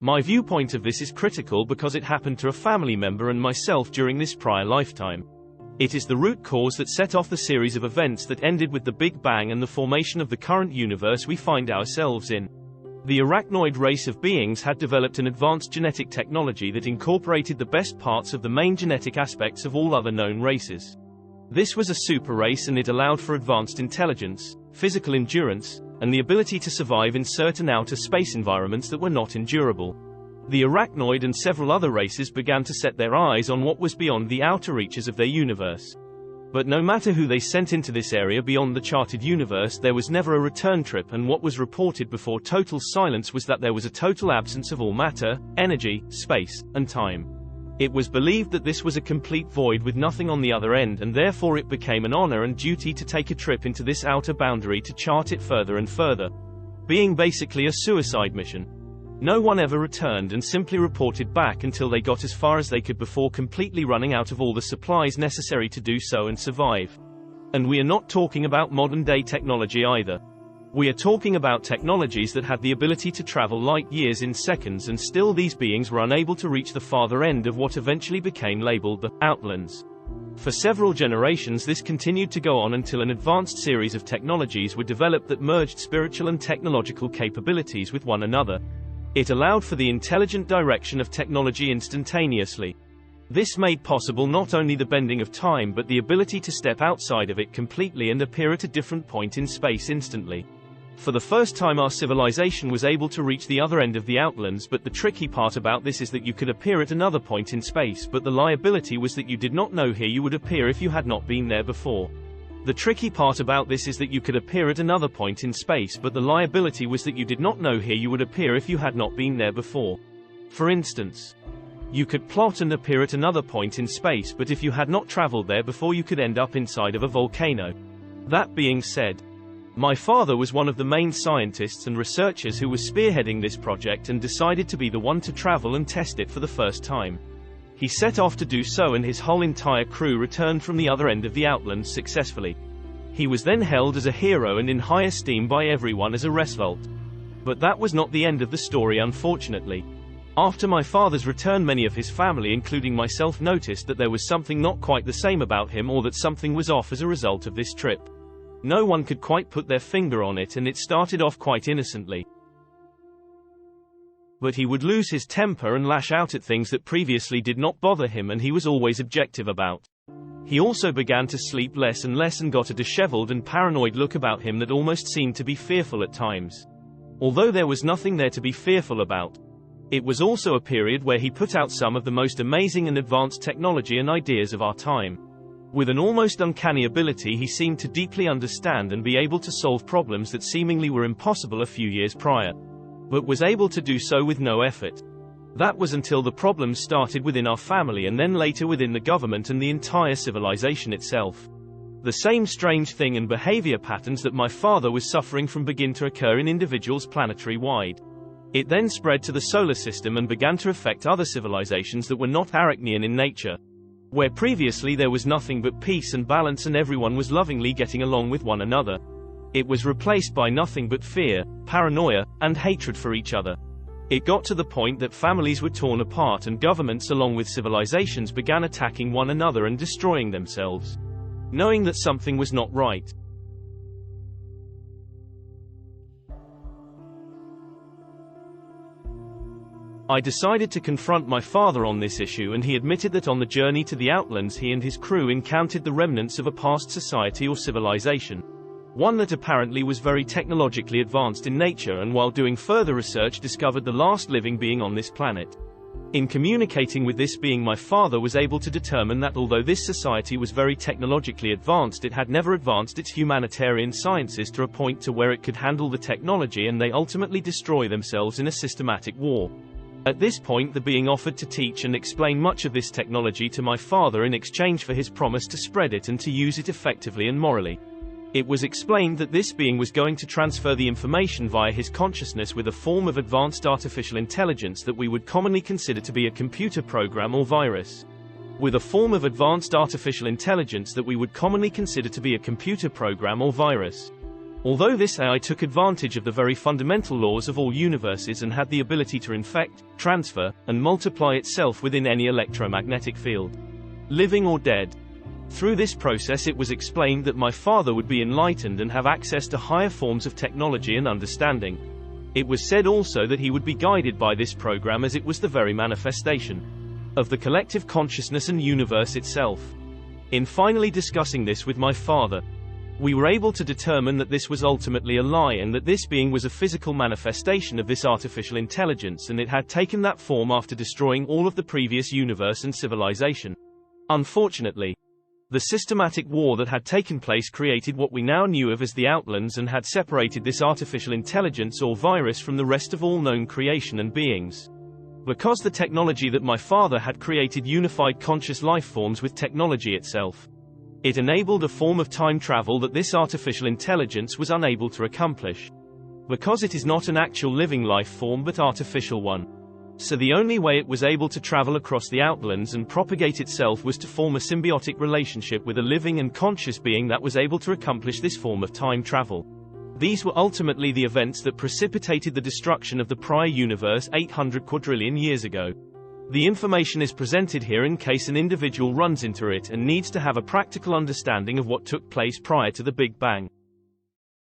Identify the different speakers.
Speaker 1: My viewpoint of this is critical because it happened to a family member and myself during this prior lifetime. It is the root cause that set off the series of events that ended with the Big Bang and the formation of the current universe we find ourselves in. The arachnoid race of beings had developed an advanced genetic technology that incorporated the best parts of the main genetic aspects of all other known races. This was a super race, and it allowed for advanced intelligence, physical endurance, and the ability to survive in certain outer space environments that were not endurable. The arachnoid and several other races began to set their eyes on what was beyond the outer reaches of their universe. But no matter who they sent into this area beyond the charted universe, there was never a return trip, and what was reported before total silence was that there was a total absence of all matter, energy, space, and time. It was believed that this was a complete void with nothing on the other end, and therefore it became an honor and duty to take a trip into this outer boundary to chart it further and further. Being basically a suicide mission. No one ever returned and simply reported back until they got as far as they could before completely running out of all the supplies necessary to do so and survive. And we are not talking about modern-day technology either. We are talking about technologies that had the ability to travel light years in seconds, and still these beings were unable to reach the farther end of what eventually became labeled the Outlands. For several generations this continued to go on until an advanced series of technologies were developed that merged spiritual and technological capabilities with one another. It allowed for the intelligent direction of technology instantaneously. This made possible not only the bending of time but the ability to step outside of it completely and appear at a different point in space instantly. For the first time our civilization was able to reach the other end of the Outlands, but the tricky part about this is that you could appear at another point in space, but the liability was that you did not know here you would appear if you had not been there before. The tricky part about this is that you could appear at another point in space, but the liability was that you did not know here you would appear if you had not been there before. For instance, you could plot and appear at another point in space, but if you had not traveled there before you could end up inside of a volcano. That being said, my father was one of the main scientists and researchers who was spearheading this project and decided to be the one to travel and test it for the first time. He set off to do so, and his whole entire crew returned from the other end of the Outlands successfully. He was then held as a hero and in high esteem by everyone as a result. But that was not the end of the story, unfortunately. After my father's return, many of his family, including myself, noticed that there was something not quite the same about him, or that something was off as a result of this trip. No one could quite put their finger on it, and it started off quite innocently. But he would lose his temper and lash out at things that previously did not bother him and he was always objective about. He also began to sleep less and less and got a disheveled and paranoid look about him that almost seemed to be fearful at times. Although there was nothing there to be fearful about. It was also a period where he put out some of the most amazing and advanced technology and ideas of our time. With an almost uncanny ability, he seemed to deeply understand and be able to solve problems that seemingly were impossible a few years prior. But was able to do so with no effort. That was until the problems started within our family, and then later within the government and the entire civilization itself. The same strange thing and behavior patterns that my father was suffering from began to occur in individuals planetary-wide. It then spread to the solar system and began to affect other civilizations that were not Arachnean in nature. Where previously there was nothing but peace and balance and everyone was lovingly getting along with one another. It was replaced by nothing but fear, paranoia, and hatred for each other. It got to the point that families were torn apart and governments along with civilizations began attacking one another and destroying themselves. Knowing that something was not right. I decided to confront my father on this issue, and he admitted that on the journey to the Outlands he and his crew encountered the remnants of a past society or civilization. One that apparently was very technologically advanced in nature, and while doing further research discovered the last living being on this planet. In communicating with this being, my father was able to determine that although this society was very technologically advanced, it had never advanced its humanitarian sciences to a point to where it could handle the technology, and they ultimately destroy themselves in a systematic war. At this point the being offered to teach and explain much of this technology to my father in exchange for his promise to spread it and to use it effectively and morally. It was explained that this being was going to transfer the information via his consciousness with a form of advanced artificial intelligence that we would commonly consider to be a computer program or virus. With a form of advanced artificial intelligence that we would commonly consider to be a computer program or virus. Although this AI took advantage of the very fundamental laws of all universes and had the ability to infect, transfer, and multiply itself within any electromagnetic field, living or dead. Through this process it was explained that my father would be enlightened and have access to higher forms of technology and understanding. It was said also that he would be guided by this program as it was the very manifestation of the collective consciousness and universe itself. In finally discussing this with my father, we were able to determine that this was ultimately a lie and that this being was a physical manifestation of this artificial intelligence, and it had taken that form after destroying all of the previous universe and civilization. Unfortunately, the systematic war that had taken place created what we now knew of as the Outlands and had separated this artificial intelligence or virus from the rest of all known creation and beings. Because the technology that my father had created unified conscious life forms with technology itself, it enabled a form of time travel that this artificial intelligence was unable to accomplish. Because it is not an actual living life form but artificial one. So the only way it was able to travel across the Outlands and propagate itself was to form a symbiotic relationship with a living and conscious being that was able to accomplish this form of time travel. These were ultimately the events that precipitated the destruction of the prior universe 800 quadrillion years ago. The information is presented here in case an individual runs into it and needs to have a practical understanding of what took place prior to the Big Bang.